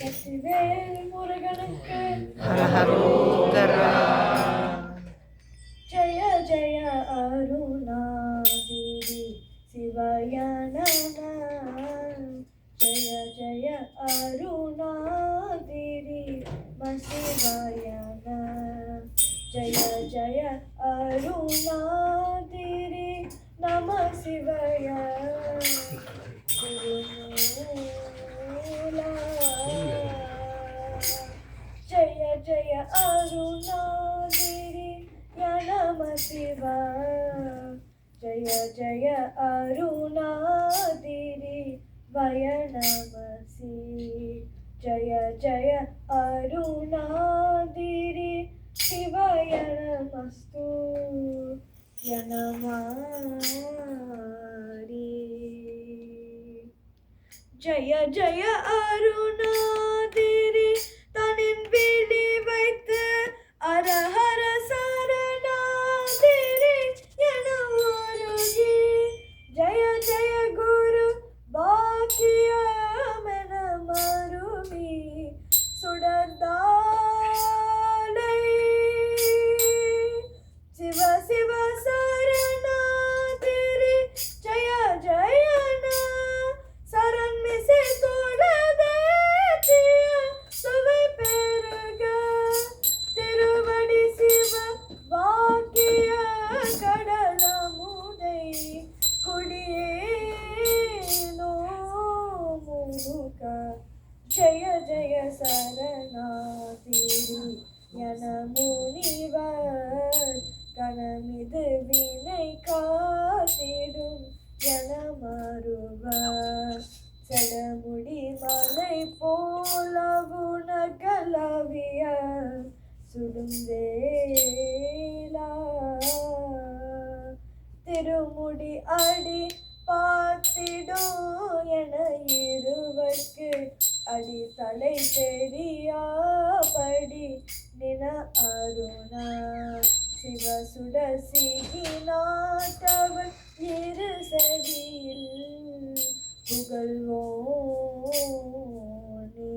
வெற்றிவேல் முருகனுக்கு ஹரஹரோகரா. ஜய ஜய அருணாகிரி சிவாய நம. ஜய ஜய அருணாகிரி சிவாய நம. ஜய ஜய அருணாகிரி நம சிவாய. ஜய ஜய அருணாகிரி நம சிவாய. ஜய ஜய அருணாகிரி வய நம சி. ஜய ஜய அருணாகிரி சிவாய நமஸ்து யனமாரி. ஜய ஜய அருணாகிரி தனின் விழி வைத்து அரஹர சரணாகிரி என உருகி. ஜய ஜய குரு பாக்கியமென மருவி சுடர்தாளை சிவ சிவ சரணாகிரி ஜய ஜயன சரண் மிசை தோழதேற்றிய சுவை பெருக திருவடி சிவ வாக்கிய கடலமுதை குடியேனோ முருக. ஜய ஜய சரணாகிரி என முனிவர் கணமிது வினை காத்திடும் என மறுவர். செடமுடி மலை போலவுன கலவிய சுடுந்தேலா திருமுடி அடி பார்த்திடும் என இருவர்க்கு அடி தலை தெரியாபடி நின அருணா. சிவ சுட சிகி நாட்டவன் இரு செவியில் புகழ்வோனே.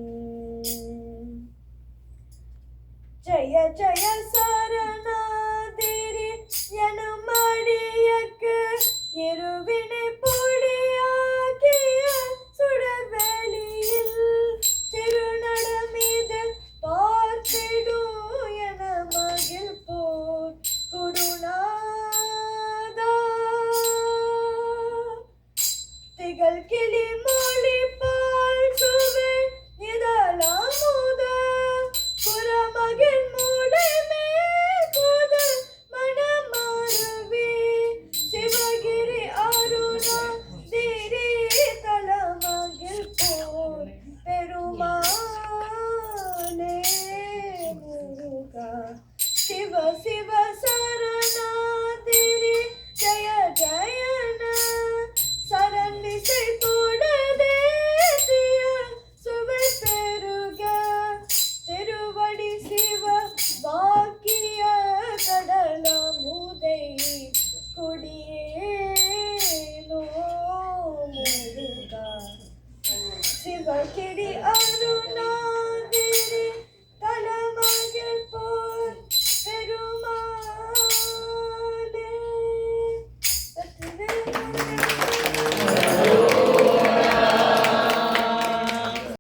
ஜய ஜய சரணாகிரி எனும் அடியக்கு இருவினை பொடியாகிய சுடர்வெளியில் திருநடமீது பார்த்திடும் என மகிழ் போர் குருநாதா. திகழ் கிளி மொழி பால் சுவை இதழமுத புறமகிழ் மூடமே புத மணமருவி. சிவகிரி அருணாகிரி தலமகிழ் போர் பெருமாளே முருகா. சிவ சிவ சரணாகிரி ஜய ஜயன சரண் மிசை தோழதேற்றிய சுவை பெருக திருவடி சிவ வாக்கிய கடலமுதை குடியேனோ முருகா. சிவகிரி அருணா